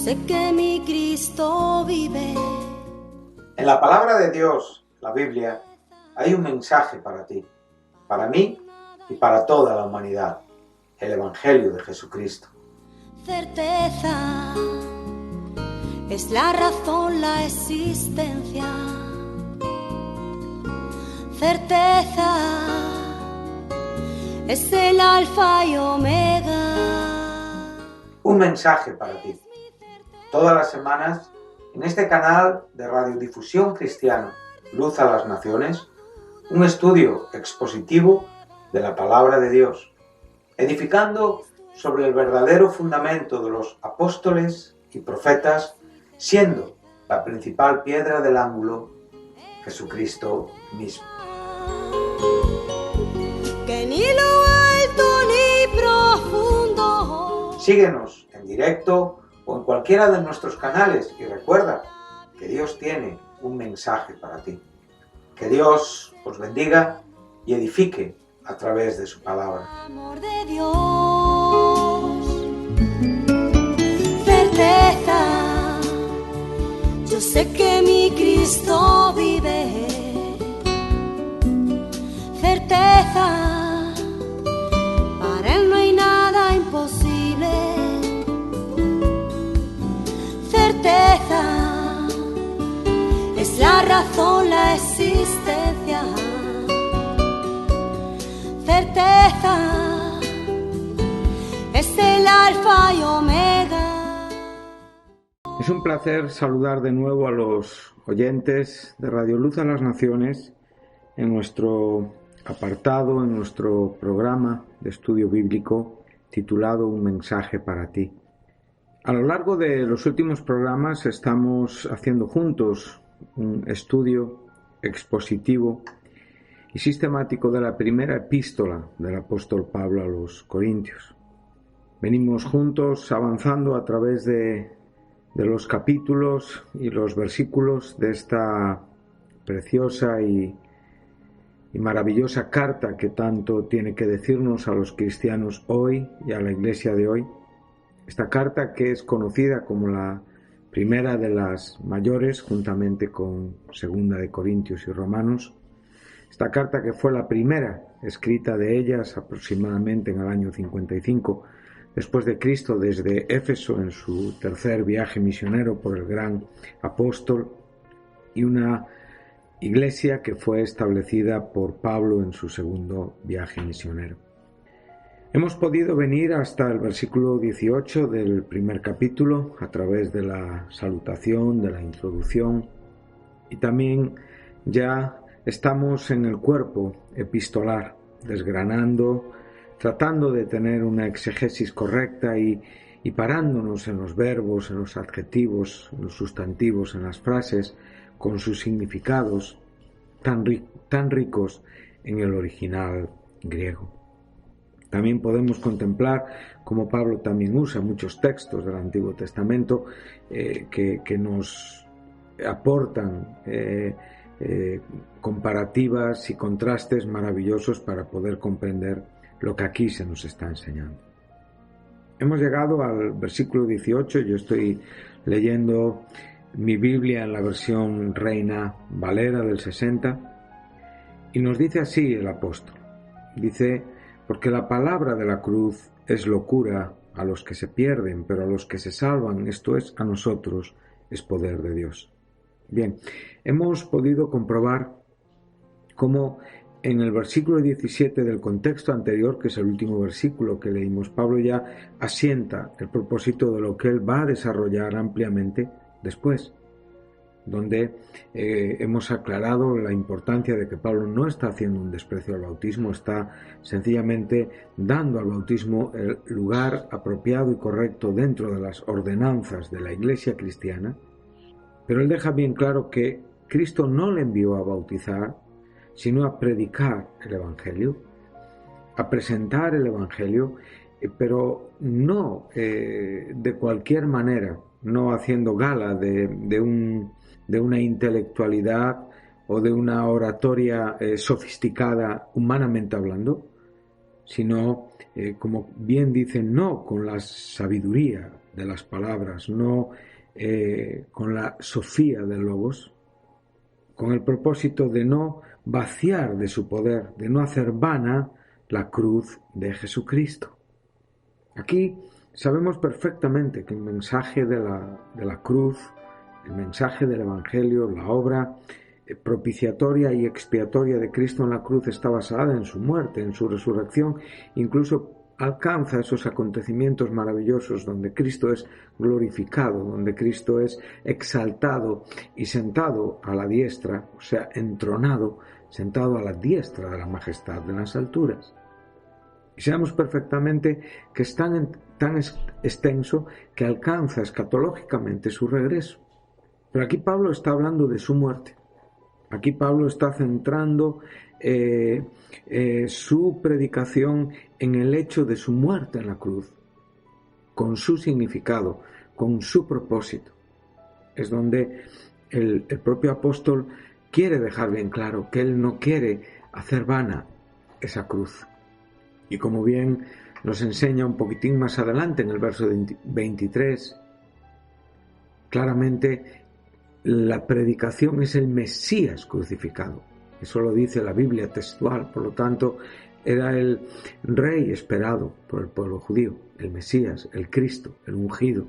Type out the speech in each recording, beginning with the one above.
sé que mi Cristo vive. En la palabra de Dios, la Biblia, hay un mensaje para ti, para mí y para toda la humanidad, el Evangelio de Jesucristo. Certeza es la razón, la existencia. Certeza es el alfa y omega. Un mensaje para ti. Todas las semanas, en este canal de radiodifusión cristiana, Luz a las Naciones, un estudio expositivo de la palabra de Dios, edificando sobre el verdadero fundamento de los apóstoles y profetas, siendo la principal piedra del ángulo Jesucristo mismo. Que ni lo alto ni profundo. Síguenos en directo o en cualquiera de nuestros canales y recuerda que Dios tiene un mensaje para ti. Que Dios os bendiga y edifique a través de su palabra. Amor de Dios, certeza, yo sé que mi Cristo vive. Certeza, para Él no hay nada imposible. Certeza, es la razón, la existencia. Certeza, es el alfa y omega. Es un placer saludar de nuevo a los oyentes de Radio Luz a las Naciones en nuestro apartado, en nuestro programa de estudio bíblico titulado Un mensaje para ti. A lo largo de los últimos programas estamos haciendo juntos un estudio expositivo y sistemático de la primera epístola del apóstol Pablo a los Corintios. Venimos juntos avanzando a través de los capítulos y los versículos de esta preciosa y maravillosa carta que tanto tiene que decirnos a los cristianos hoy y a la iglesia de hoy. Esta carta que es conocida como la primera de las mayores, juntamente con Segunda de Corintios y Romanos. Esta carta que fue la primera escrita de ellas aproximadamente en el año 55 después de Cristo desde Éfeso en su tercer viaje misionero por el gran apóstol, y una iglesia que fue establecida por Pablo en su segundo viaje misionero. Hemos podido venir hasta el versículo 18 del primer capítulo a través de la salutación, de la introducción, y también ya estamos en el cuerpo epistolar, desgranando, tratando de tener una exegesis correcta y parándonos en los verbos, en los adjetivos, en los sustantivos, en las frases, con sus significados tan ricos en el original griego. También podemos contemplar cómo Pablo también usa muchos textos del Antiguo Testamento que nos aportan comparativas y contrastes maravillosos para poder comprender lo que aquí se nos está enseñando. Hemos llegado al versículo 18, yo estoy leyendo mi Biblia en la versión Reina Valera del 60, y nos dice así el apóstol. Dice: porque la palabra de la cruz es locura a los que se pierden, pero a los que se salvan, esto es, a nosotros, es poder de Dios. Bien, hemos podido comprobar cómo en el versículo 17 del contexto anterior, que es el último versículo que leímos, Pablo ya asienta el propósito de lo que él va a desarrollar ampliamente después, donde hemos aclarado la importancia de que Pablo no está haciendo un desprecio al bautismo, está sencillamente dando al bautismo el lugar apropiado y correcto dentro de las ordenanzas de la Iglesia cristiana, pero él deja bien claro que Cristo no le envió a bautizar, sino a predicar el Evangelio, a presentar el Evangelio, pero no de cualquier manera, no haciendo gala de una intelectualidad o de una oratoria sofisticada humanamente hablando, sino, como bien dicen, no con la sabiduría de las palabras, no con la sofía del logos, con el propósito de no vaciar de su poder, de no hacer vana la cruz de Jesucristo. Aquí sabemos perfectamente que el mensaje de la cruz, el mensaje del Evangelio, la obra propiciatoria y expiatoria de Cristo en la cruz está basada en su muerte, en su resurrección, incluso alcanza esos acontecimientos maravillosos donde Cristo es glorificado, donde Cristo es exaltado y sentado a la diestra, o sea, entronado, sentado a la diestra de la majestad de las alturas. Y sabemos perfectamente que es tan extenso que alcanza escatológicamente su regreso. Pero aquí Pablo está hablando de su muerte. Aquí Pablo está centrando su predicación en el hecho de su muerte en la cruz, con su significado, con su propósito. Es donde el propio apóstol quiere dejar bien claro que él no quiere hacer vana esa cruz. Y como bien nos enseña un poquitín más adelante en el verso 23, claramente la predicación es el Mesías crucificado. Eso lo dice la Biblia textual. Por lo tanto, era el rey esperado por el pueblo judío, el Mesías, el Cristo, el ungido,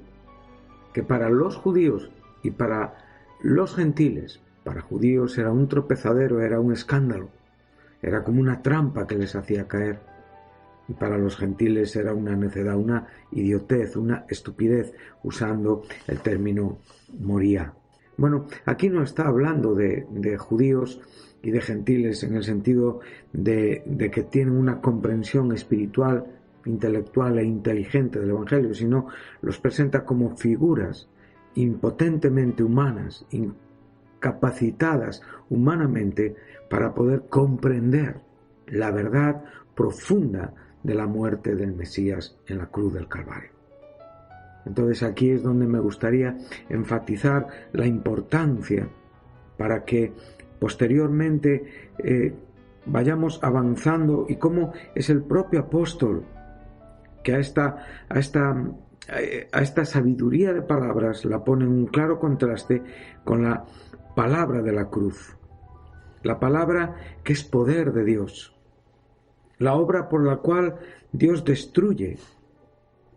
que para los judíos y para los gentiles, para judíos era un tropezadero, era un escándalo, era como una trampa que les hacía caer, y para los gentiles era una necedad, una idiotez, una estupidez, usando el término moría. Bueno, aquí no está hablando de judíos y de gentiles en el sentido de que tienen una comprensión espiritual, intelectual e inteligente del Evangelio, sino los presenta como figuras impotentemente humanas, incapacitadas humanamente para poder comprender la verdad profunda de la muerte del Mesías en la cruz del Calvario. Entonces aquí es donde me gustaría enfatizar la importancia para que posteriormente vayamos avanzando y cómo es el propio apóstol que a esta sabiduría de palabras la pone en un claro contraste con la palabra de la cruz, la palabra que es poder de Dios, la obra por la cual Dios destruye,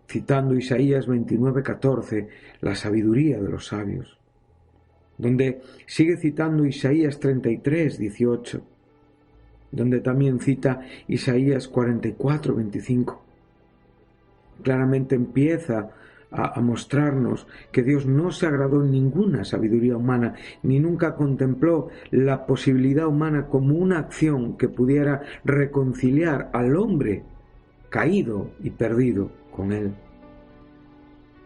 citando Isaías 29:14, la sabiduría de los sabios, donde sigue citando Isaías 33:18, donde también cita Isaías 44:25. Claramente empieza a mostrarnos que Dios no se agradó en ninguna sabiduría humana, ni nunca contempló la posibilidad humana como una acción que pudiera reconciliar al hombre caído y perdido con él.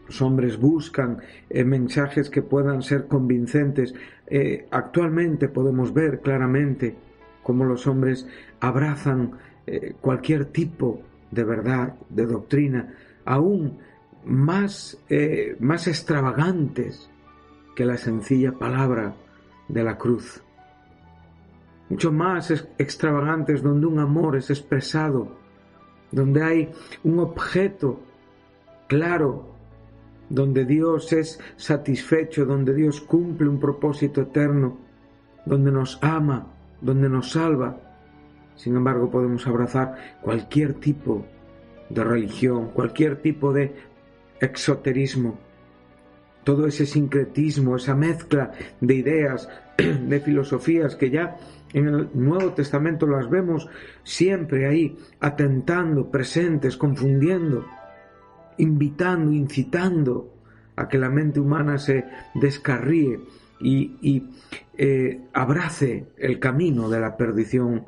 Los hombres buscan mensajes que puedan ser convincentes. Actualmente podemos ver claramente cómo los hombres abrazan cualquier tipo de verdad, de doctrina, aún más extravagantes que la sencilla palabra de la cruz. Mucho más extravagantes, donde un amor es expresado, donde hay un objeto claro, donde Dios es satisfecho, donde Dios cumple un propósito eterno, donde nos ama, donde nos salva. Sin embargo, podemos abrazar cualquier tipo de religión, cualquier tipo de exoterismo, todo ese sincretismo, esa mezcla de ideas, de filosofías que ya en el Nuevo Testamento las vemos siempre ahí, atentando, presentes, confundiendo, invitando, incitando a que la mente humana se descarríe y abrace el camino de la perdición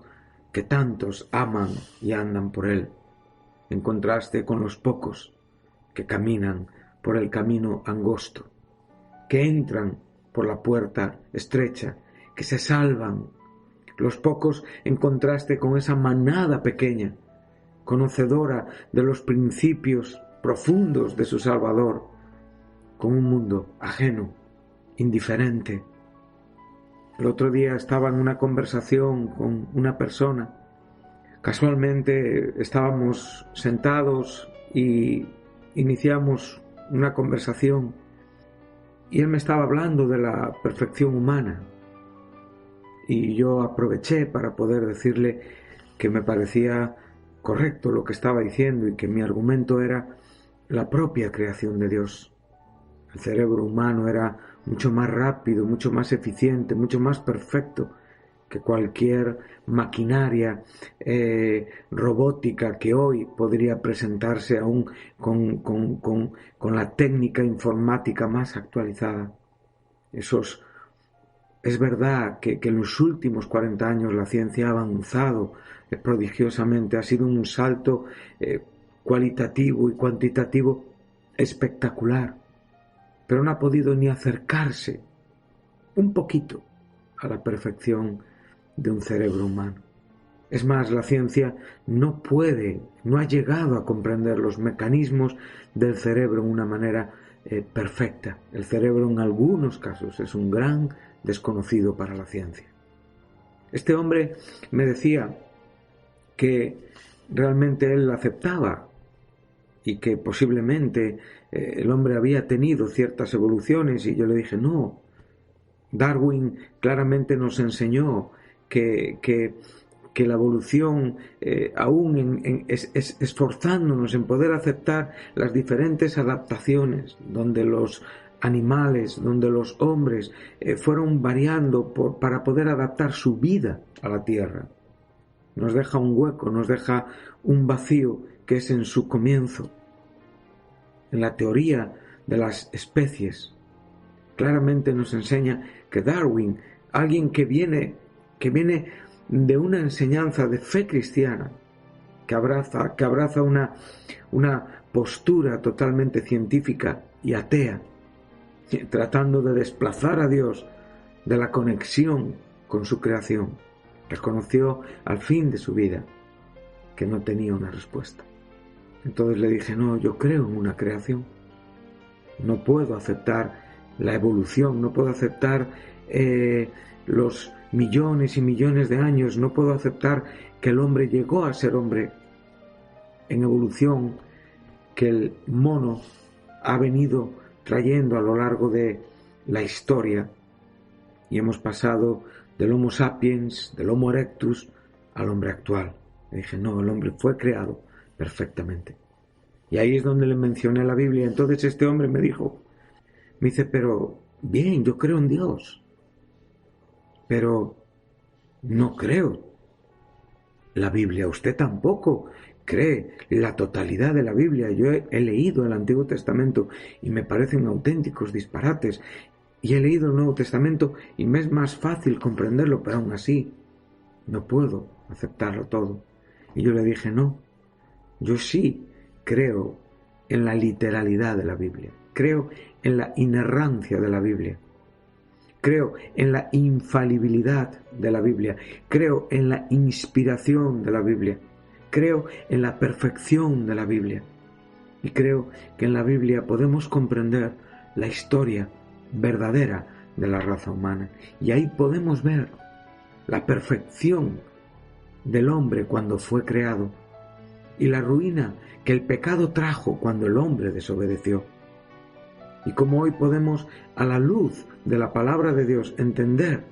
que tantos aman y andan por él, en contraste con los pocos que caminan por el camino angosto, que entran por la puerta estrecha, que se salvan, los pocos en contraste con esa manada pequeña, conocedora de los principios profundos de su Salvador, con un mundo ajeno, indiferente. El otro día estaba en una conversación con una persona. Casualmente estábamos sentados y iniciamos una conversación y él me estaba hablando de la perfección humana y yo aproveché para poder decirle que me parecía correcto lo que estaba diciendo y que mi argumento era la propia creación de Dios. El cerebro humano era mucho más rápido, mucho más eficiente, mucho más perfecto que cualquier maquinaria robótica que hoy podría presentarse aún con la técnica informática más actualizada. Es verdad que en los últimos 40 años la ciencia ha avanzado prodigiosamente, ha sido un salto cualitativo y cuantitativo espectacular, pero no ha podido ni acercarse un poquito a la perfección de un cerebro humano. Es más, la ciencia no ha llegado a comprender los mecanismos del cerebro de una manera perfecta. El cerebro en algunos casos es un gran desconocido para la ciencia. Este hombre me decía que realmente él aceptaba y que posiblemente el hombre había tenido ciertas evoluciones, y yo le dije, no, Darwin claramente nos enseñó que la evolución, aún esforzándonos en poder aceptar las diferentes adaptaciones, donde los animales, donde los hombres fueron variando para poder adaptar su vida a la tierra, nos deja un hueco, nos deja un vacío que es en su comienzo. En la teoría de las especies, claramente nos enseña que Darwin, alguien que viene de una enseñanza de fe cristiana, que abraza una postura totalmente científica y atea, tratando de desplazar a Dios de la conexión con su creación, reconoció al fin de su vida que no tenía una respuesta. Entonces le dije, no, yo creo en una creación. No puedo aceptar la evolución, no puedo aceptar los millones y millones de años, no puedo aceptar que el hombre llegó a ser hombre en evolución, que el mono ha venido trayendo a lo largo de la historia, y hemos pasado del Homo sapiens, del Homo erectus, al hombre actual. Le dije, no, el hombre fue creado perfectamente. Y ahí es donde le mencioné la Biblia. Entonces este hombre me dice, pero bien, yo creo en Dios, pero no creo la Biblia. Usted tampoco cree la totalidad de la Biblia. Yo he leído el Antiguo Testamento y me parecen auténticos disparates, y he leído el Nuevo Testamento y me es más fácil comprenderlo, pero aún así no puedo aceptarlo todo. Y yo le dije, no, yo sí creo en la literalidad de la Biblia, creo en la inerrancia de la Biblia, creo en la infalibilidad de la Biblia, creo en la inspiración de la Biblia, creo en la perfección de la Biblia, y creo que en la Biblia podemos comprender la historia verdadera de la raza humana, y ahí podemos ver la perfección del hombre cuando fue creado y la ruina que el pecado trajo cuando el hombre desobedeció. Y como hoy podemos, a la luz de la palabra de Dios, entender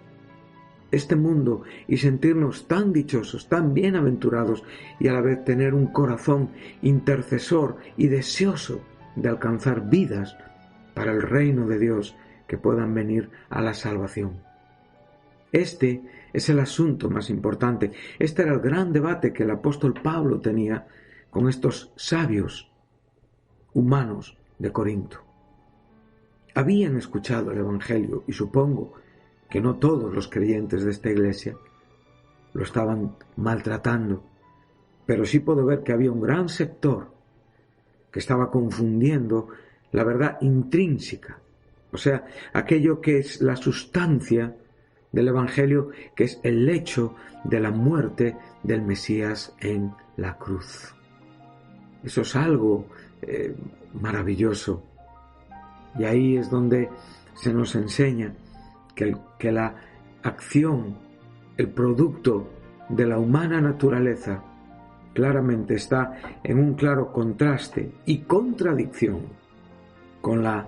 este mundo y sentirnos tan dichosos, tan bienaventurados, y a la vez tener un corazón intercesor y deseoso de alcanzar vidas para el reino de Dios que puedan venir a la salvación. Este es el asunto más importante. Este era el gran debate que el apóstol Pablo tenía con estos sabios humanos de Corinto. Habían escuchado el Evangelio y supongo que no todos los creyentes de esta iglesia lo estaban maltratando, pero sí puedo ver que había un gran sector que estaba confundiendo la verdad intrínseca, o sea, aquello que es la sustancia del Evangelio, que es el hecho de la muerte del Mesías en la cruz. Eso es algo maravilloso. Y ahí es donde se nos enseña que la acción, el producto de la humana naturaleza, claramente está en un claro contraste y contradicción con la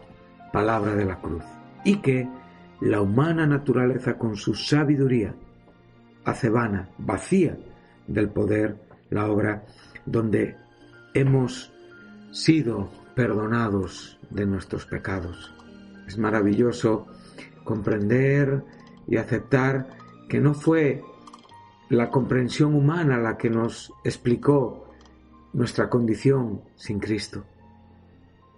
palabra de la cruz, y que la humana naturaleza con su sabiduría hace vana, vacía del poder, la obra donde hemos sido perdonados de nuestros pecados. Es maravilloso comprender y aceptar que no fue la comprensión humana la que nos explicó nuestra condición sin Cristo,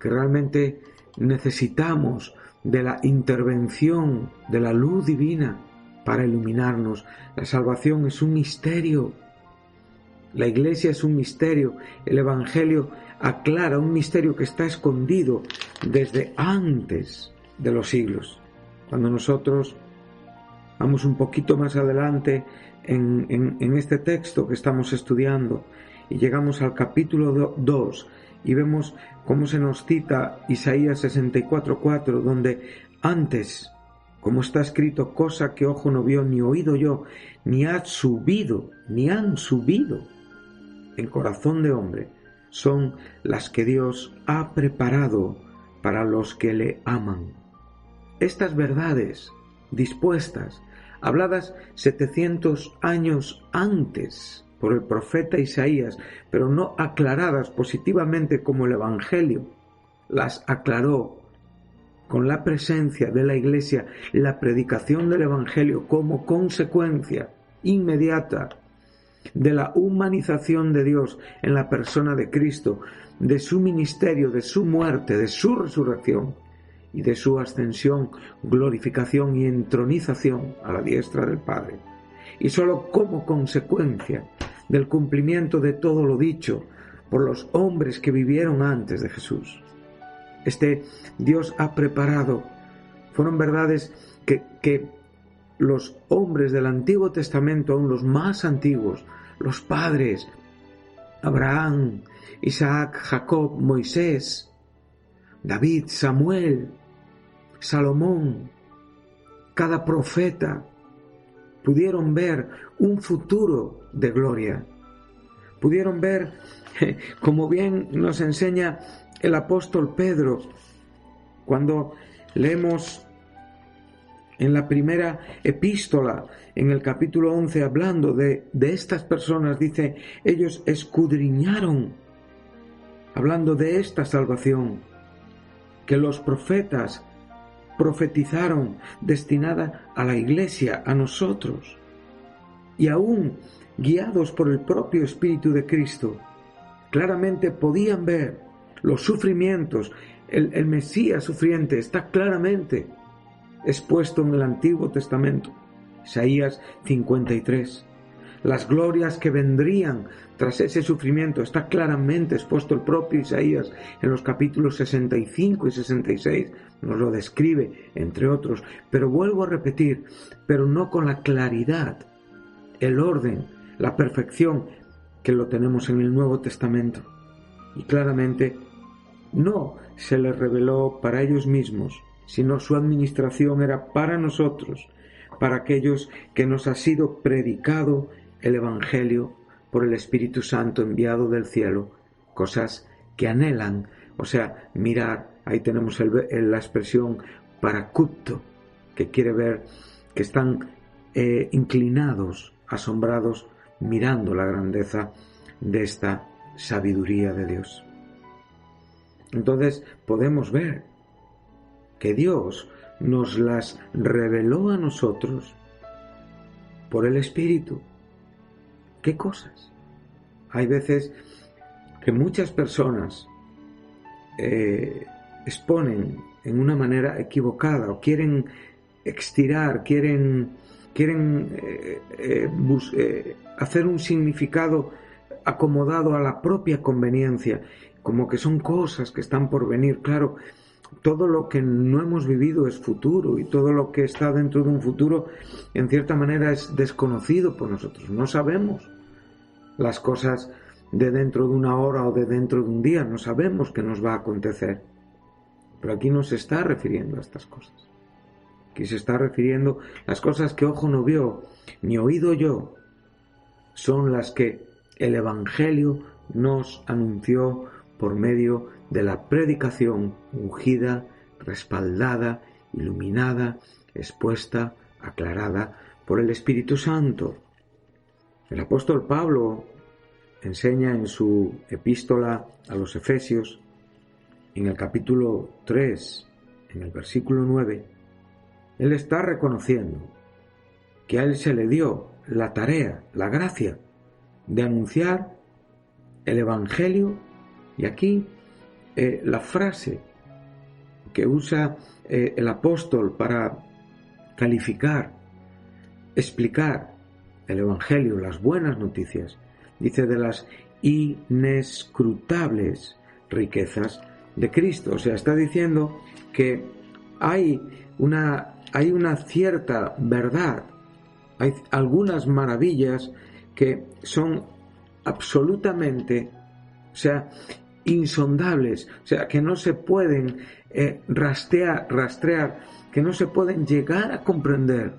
que realmente necesitamos de la intervención de la luz divina para iluminarnos. La salvación es un misterio, la Iglesia es un misterio, el Evangelio aclara un misterio que está escondido desde antes de los siglos. Cuando nosotros vamos un poquito más adelante en este texto que estamos estudiando y llegamos al capítulo 2 y vemos cómo se nos cita Isaías 64:4, donde antes, como está escrito, cosa que ojo no vio, ni oído yo, ni han subido en corazón de hombre, son las que Dios ha preparado para los que le aman. Estas verdades dispuestas, habladas 700 años antes por el profeta Isaías, pero no aclaradas positivamente como el Evangelio, las aclaró con la presencia de la Iglesia, la predicación del Evangelio como consecuencia inmediata de la humanización de Dios en la persona de Cristo, de su ministerio, de su muerte, de su resurrección y de su ascensión, glorificación y entronización a la diestra del Padre. Y sólo como consecuencia del cumplimiento de todo lo dicho por los hombres que vivieron antes de Jesús, Dios ha preparado, fueron verdades que los hombres del Antiguo Testamento, aún los más antiguos, los padres, Abraham, Isaac, Jacob, Moisés, David, Samuel, Salomón, cada profeta, pudieron ver un futuro de gloria. Pudieron ver, como bien nos enseña el apóstol Pedro, cuando leemos en la primera epístola, en el capítulo 11, hablando de estas personas, dice, ellos escudriñaron, hablando de esta salvación, que los profetas profetizaron, destinada a la Iglesia, a nosotros, y aún guiados por el propio Espíritu de Cristo, claramente podían ver los sufrimientos. El Mesías sufriente está claramente expuesto en el Antiguo Testamento, Isaías 53. Las glorias que vendrían tras ese sufrimiento está claramente expuesto el propio Isaías en los capítulos 65 y 66, nos lo describe, entre otros. Pero vuelvo a repetir, pero no con la claridad, el orden, la perfección que lo tenemos en el Nuevo Testamento. Y claramente no se les reveló para ellos mismos, sino su administración era para nosotros, para aquellos que nos ha sido predicado el Evangelio por el Espíritu Santo enviado del cielo, cosas que anhelan, o sea, mirar. Ahí tenemos la expresión paracupto, que quiere ver, que están inclinados, asombrados, mirando la grandeza de esta sabiduría de Dios. Entonces podemos ver que Dios nos las reveló a nosotros por el Espíritu. ¿Qué cosas? Hay veces que muchas personas exponen en una manera equivocada o quieren estirar, quieren hacer un significado acomodado a la propia conveniencia, como que son cosas que están por venir. Claro, todo lo que no hemos vivido es futuro, y todo lo que está dentro de un futuro en cierta manera es desconocido por nosotros. No sabemos las cosas de dentro de una hora o de dentro de un día, no sabemos qué nos va a acontecer. Pero aquí no se está refiriendo a estas cosas. Aquí se está refiriendo a las cosas que ojo no vio, ni oído yo, son las que el Evangelio nos anunció por medio de la predicación ungida, respaldada, iluminada, expuesta, aclarada por el Espíritu Santo. El apóstol Pablo enseña en su epístola a los Efesios, en el capítulo 3, en el versículo 9, él está reconociendo que a él se le dio la tarea, la gracia de anunciar el Evangelio, y aquí la frase que usa el apóstol para calificar, explicar el Evangelio, las buenas noticias, dice de las inescrutables riquezas de Cristo. O sea, está diciendo que hay una cierta verdad, hay algunas maravillas que son absolutamente, o sea, insondables, o sea, que no se pueden rastrear, que no se pueden llegar a comprender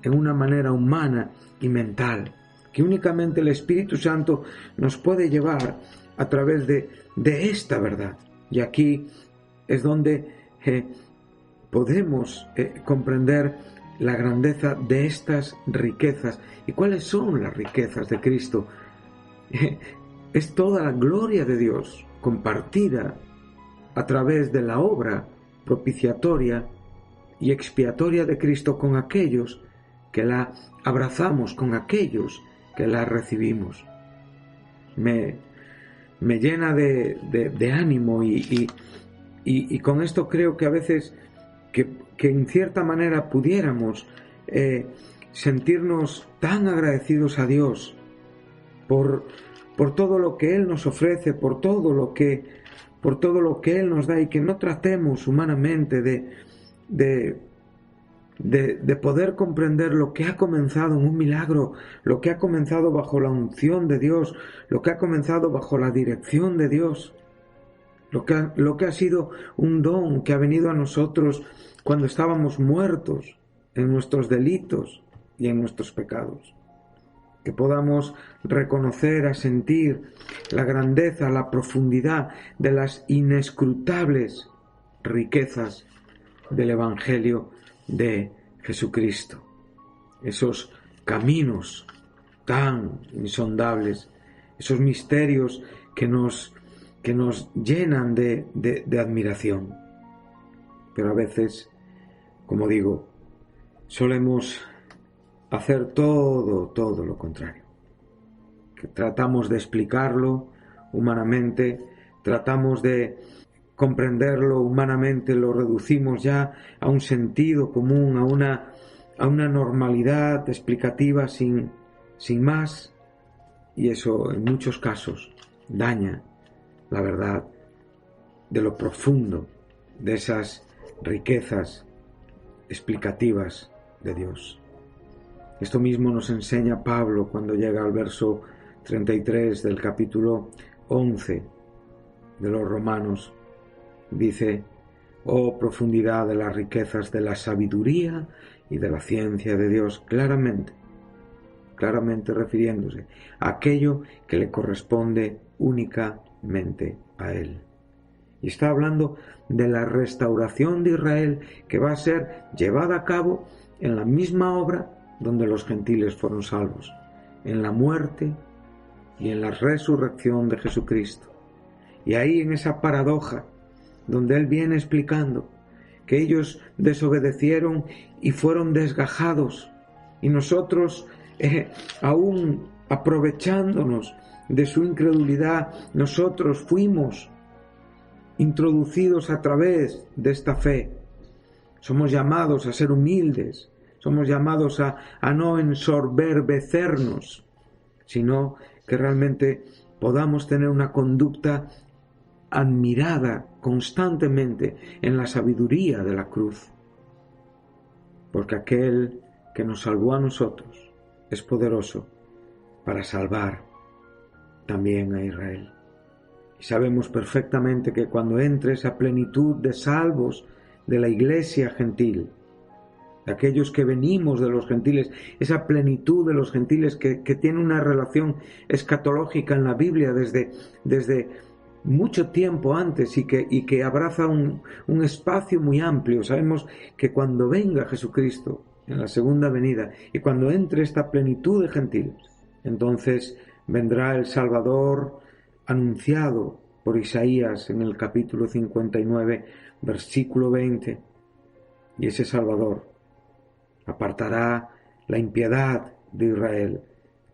en una manera humana y mental, que únicamente el Espíritu Santo nos puede llevar a través de esta verdad. Y aquí es donde podemos comprender la grandeza de estas riquezas. ¿Y cuáles son las riquezas de Cristo? Es toda la gloria de Dios compartida a través de la obra propiciatoria y expiatoria de Cristo con aquellos que la abrazamos, con aquellos que la recibimos. Me llena de ánimo y con esto creo que a veces que en cierta manera pudiéramos sentirnos tan agradecidos a Dios por todo lo que Él nos ofrece, por todo lo que Él nos da, y que no tratemos humanamente de poder comprender lo que ha comenzado en un milagro, lo que ha comenzado bajo la unción de Dios, lo que ha comenzado bajo la dirección de Dios, lo que ha sido un don que ha venido a nosotros cuando estábamos muertos en nuestros delitos y en nuestros pecados. Que podamos reconocer, a sentir la grandeza, la profundidad de las inescrutables riquezas del Evangelio de Jesucristo. Esos caminos tan insondables, esos misterios que nos llenan de admiración. Pero a veces, como digo, solemos hacer todo lo contrario. Que tratamos de explicarlo humanamente, tratamos de comprenderlo humanamente, lo reducimos ya a un sentido común, a una normalidad explicativa sin más, y eso en muchos casos daña la verdad de lo profundo de esas riquezas explicativas de Dios. Esto mismo nos enseña Pablo cuando llega al verso 33 del capítulo 11 de los Romanos. Dice: oh profundidad de las riquezas de la sabiduría y de la ciencia de Dios, claramente refiriéndose a aquello que le corresponde únicamente a Él. Y está hablando de la restauración de Israel, que va a ser llevada a cabo en la misma obra donde los gentiles fueron salvos, en la muerte y en la resurrección de Jesucristo. Y ahí, en esa paradoja donde Él viene explicando que ellos desobedecieron y fueron desgajados, y nosotros, aún aprovechándonos de su incredulidad, nosotros fuimos introducidos a través de esta fe. Somos llamados a ser humildes, somos llamados a no ensoberbecernos, sino que realmente podamos tener una conducta admirada constantemente en la sabiduría de la cruz, porque aquel que nos salvó a nosotros es poderoso para salvar también a Israel. Y sabemos perfectamente que cuando entre esa plenitud de salvos de la iglesia gentil, de aquellos que venimos de los gentiles, esa plenitud de los gentiles que tiene una relación escatológica en la Biblia desde mucho tiempo antes y que abraza un espacio muy amplio. Sabemos que cuando venga Jesucristo en la segunda venida y cuando entre esta plenitud de gentiles, entonces vendrá el Salvador anunciado por Isaías en el capítulo 59, versículo 20. Y ese Salvador apartará la impiedad de Israel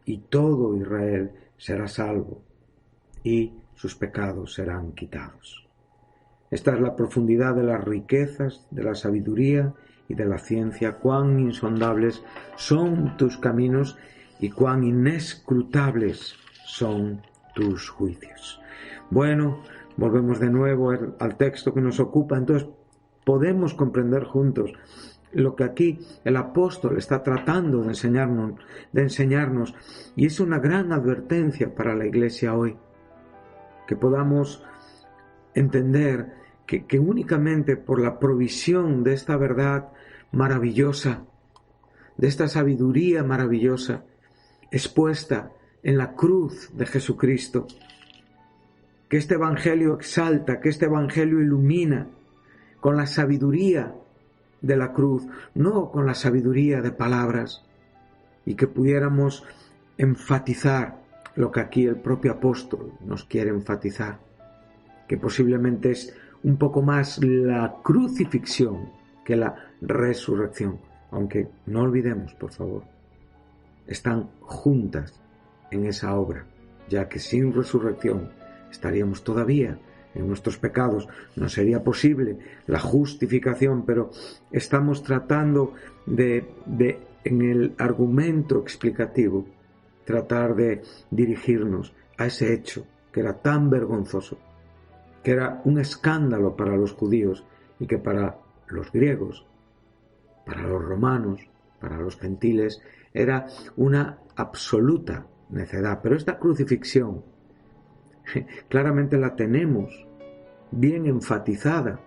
y todo Israel será salvo y sus pecados serán quitados. Esta es la profundidad de las riquezas, de la sabiduría y de la ciencia. Cuán insondables son tus caminos y cuán inescrutables son tus juicios. Bueno, volvemos de nuevo al texto que nos ocupa. Entonces podemos comprender juntos lo que aquí el apóstol está tratando de enseñarnos, y es una gran advertencia para la iglesia hoy, que podamos entender que únicamente por la provisión de esta verdad maravillosa, de esta sabiduría maravillosa expuesta en la cruz de Jesucristo, que este evangelio exalta, que este evangelio ilumina con la sabiduría de la cruz, no con la sabiduría de palabras, y que pudiéramos enfatizar lo que aquí el propio apóstol nos quiere enfatizar, que posiblemente es un poco más la crucifixión que la resurrección, aunque no olvidemos, por favor, están juntas en esa obra, ya que sin resurrección estaríamos todavía en nuestros pecados, no sería posible la justificación, pero estamos tratando de en el argumento explicativo, tratar de dirigirnos a ese hecho que era tan vergonzoso, que era un escándalo para los judíos y que para los griegos, para los romanos, para los gentiles, era una absoluta necedad. Pero esta crucifixión claramente la tenemos bien enfatizada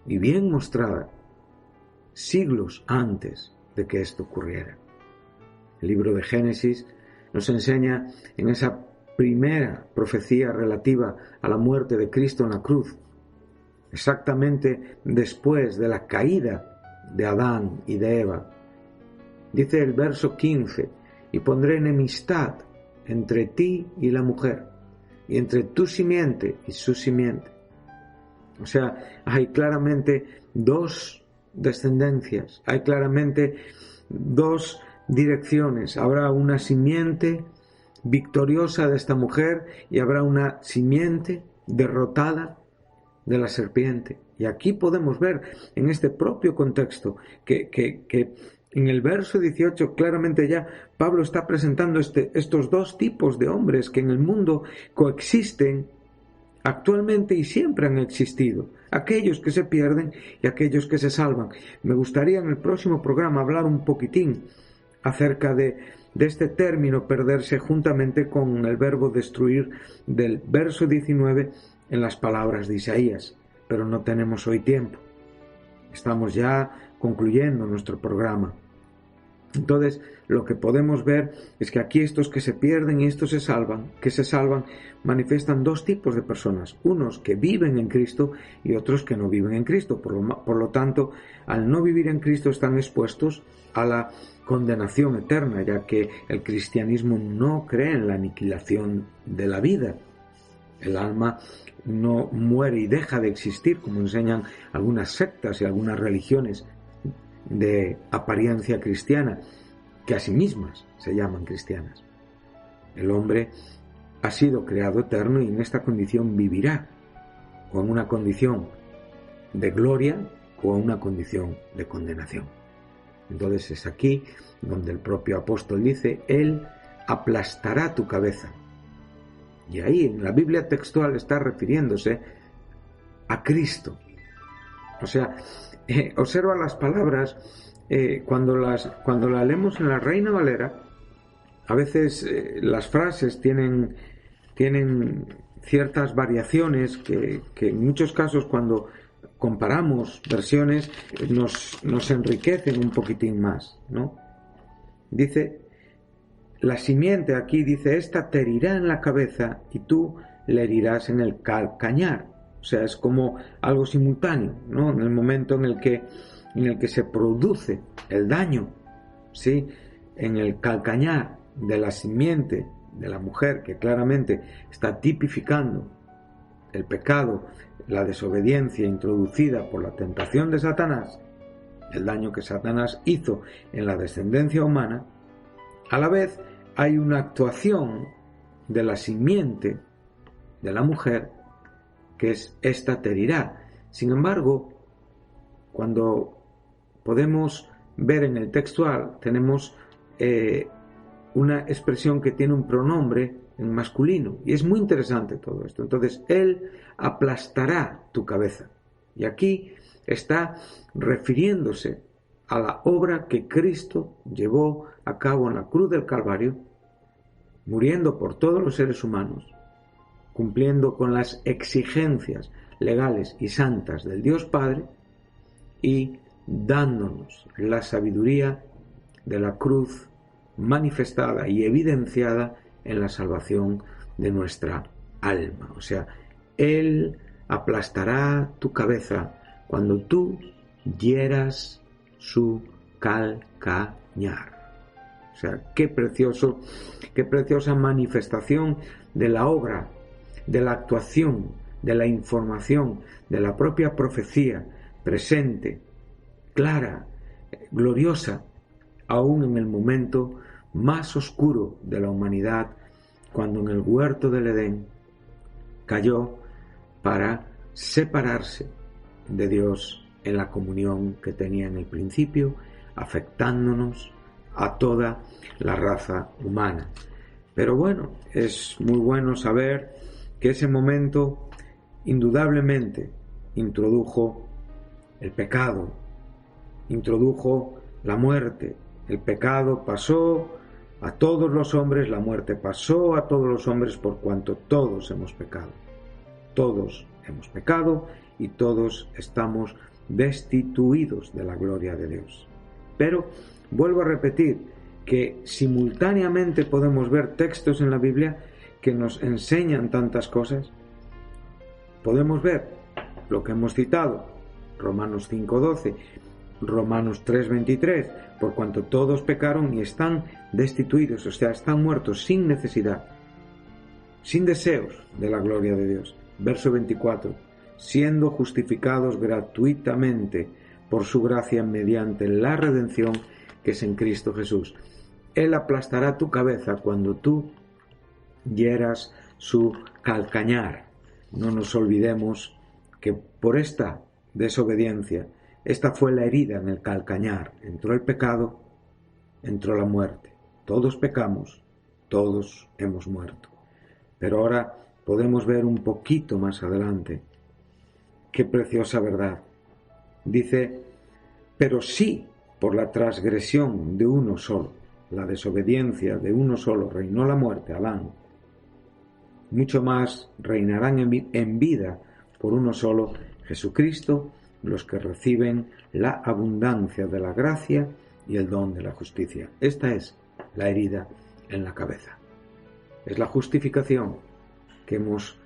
y bien mostrada siglos antes de que esto ocurriera. El libro de Génesis nos enseña en esa primera profecía relativa a la muerte de Cristo en la cruz, exactamente después de la caída de Adán y de Eva. Dice el verso 15: y pondré enemistad entre ti y la mujer, y entre tu simiente y su simiente. O sea, hay claramente dos descendencias, hay claramente dos direcciones. Habrá una simiente victoriosa de esta mujer y habrá una simiente derrotada de la serpiente. Y aquí podemos ver en este propio contexto que en el verso 18 claramente ya Pablo está presentando estos dos tipos de hombres que en el mundo coexisten actualmente y siempre han existido, aquellos que se pierden y aquellos que se salvan. Me gustaría en el próximo programa hablar un poquitín acerca de este término perderse, juntamente con el verbo destruir del verso 19 en las palabras de Isaías, pero no tenemos hoy tiempo. Estamos ya concluyendo nuestro programa. Entonces, lo que podemos ver es que aquí estos que se pierden y estos que se salvan, manifiestan dos tipos de personas: unos que viven en Cristo y otros que no viven en Cristo. Por lo tanto, al no vivir en Cristo están expuestos a la condenación eterna, ya que el cristianismo no cree en la aniquilación de la vida. El alma no muere y deja de existir, como enseñan algunas sectas y algunas religiones de apariencia cristiana, que a sí mismas se llaman cristianas. El hombre ha sido creado eterno y en esta condición vivirá, o en una condición de gloria o en una condición de condenación. Entonces es aquí donde el propio apóstol dice: Él aplastará tu cabeza. Y ahí en la Biblia textual está refiriéndose a Cristo. O sea, observa las palabras, cuando la leemos en la Reina Valera, a veces las frases tienen ciertas variaciones que en muchos casos, cuando comparamos versiones, nos enriquecen un poquitín más, ¿no? Dice, la simiente aquí dice: esta te herirá en la cabeza y tú le herirás en el calcañar. O sea, es como algo simultáneo, ¿no? En el momento en el que se produce el daño, ¿sí? En el calcañar de la simiente de la mujer, que claramente está tipificando el pecado, la desobediencia introducida por la tentación de Satanás, el daño que Satanás hizo en la descendencia humana, a la vez hay una actuación de la simiente de la mujer, que es esta te herirá. Sin embargo, cuando podemos ver en el textual, tenemos una expresión que tiene un pronombre en masculino, y es muy interesante todo esto. Entonces, él aplastará tu cabeza, y aquí está refiriéndose a la obra que Cristo llevó a cabo en la cruz del Calvario, muriendo por todos los seres humanos, cumpliendo con las exigencias legales y santas del Dios Padre y dándonos la sabiduría de la cruz manifestada y evidenciada en la salvación de nuestra alma. O sea, Él aplastará tu cabeza cuando tú hieras su calcañar. O sea, qué preciosa manifestación de la obra, de la actuación, de la información, de la propia profecía presente, clara, gloriosa, aún en el momento más oscuro de la humanidad, cuando en el huerto del Edén cayó para separarse de Dios en la comunión que tenía en el principio, afectándonos a toda la raza humana. Pero bueno, es muy bueno saber que ese momento indudablemente introdujo el pecado, introdujo la muerte. El pecado pasó a todos los hombres, la muerte pasó a todos los hombres por cuanto todos hemos pecado. Todos hemos pecado y todos estamos destituidos de la gloria de Dios. Pero vuelvo a repetir que simultáneamente podemos ver textos en la Biblia que nos enseñan tantas cosas. Podemos ver lo que hemos citado, Romanos 5:12, Romanos 3:23, por cuanto todos pecaron y están destituidos, o sea, están muertos sin necesidad, sin deseos de la gloria de Dios. Verso 24, siendo justificados gratuitamente por su gracia mediante la redención que es en Cristo Jesús. Él aplastará tu cabeza cuando tú hieras su calcañar. No nos olvidemos que por esta desobediencia, esta fue la herida en el calcañar. Entró el pecado, entró la muerte. Todos pecamos, todos hemos muerto. Pero ahora podemos ver un poquito más adelante. Qué preciosa verdad. Dice, pero sí por la transgresión de uno solo, la desobediencia de uno solo, reinó la muerte, Adán. Mucho más reinarán en vida por uno solo, Jesucristo, los que reciben la abundancia de la gracia y el don de la justicia. Esta es la herida en la cabeza. Es la justificación que hemos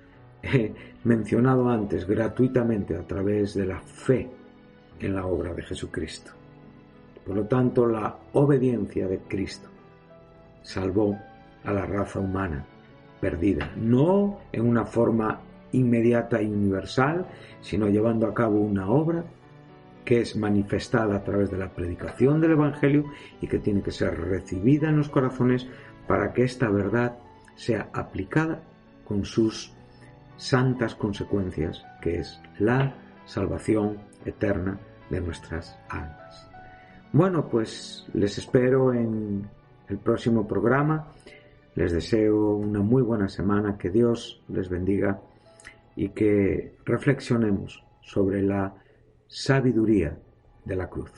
mencionado antes gratuitamente a través de la fe en la obra de Jesucristo. Por lo tanto, la obediencia de Cristo salvó a la raza humana perdida, no en una forma inmediata y universal, sino llevando a cabo una obra que es manifestada a través de la predicación del Evangelio y que tiene que ser recibida en los corazones para que esta verdad sea aplicada con sus santas consecuencias, que es la salvación eterna de nuestras almas. Bueno, pues les espero en el próximo programa. Les deseo una muy buena semana, que Dios les bendiga y que reflexionemos sobre la sabiduría de la cruz,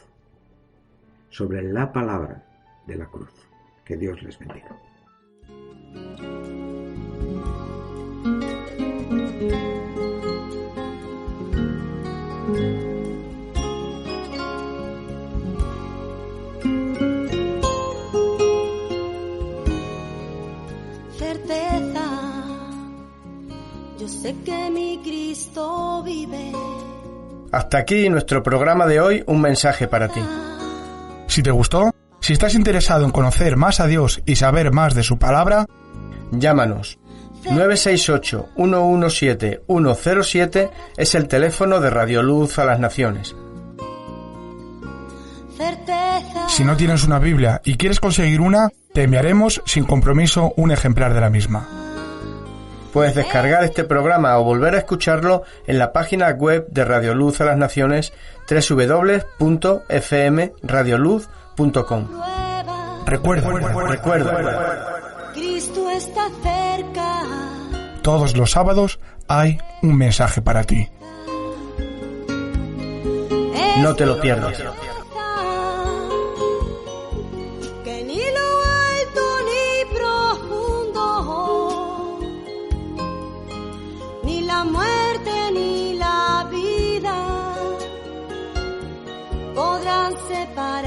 sobre la palabra de la cruz. Que Dios les bendiga. Certeza yo sé que mi Cristo vive. Hasta aquí nuestro programa de hoy, Un mensaje para ti. Si te gustó, si estás interesado en conocer más a Dios y saber más de su palabra, llámanos. 968-117-107 es el teléfono de Radio Luz a las Naciones. Si no tienes una Biblia y quieres conseguir una, te enviaremos sin compromiso un ejemplar de la misma. Puedes descargar este programa o volver a escucharlo en la página web de Radio Luz a las Naciones, www.fmradioluz.com. Recuerda. Cristo está cerca. Todos los sábados hay un mensaje para ti. No te lo pierdas. Que ni lo alto ni profundo, ni la muerte ni la vida podrán separar.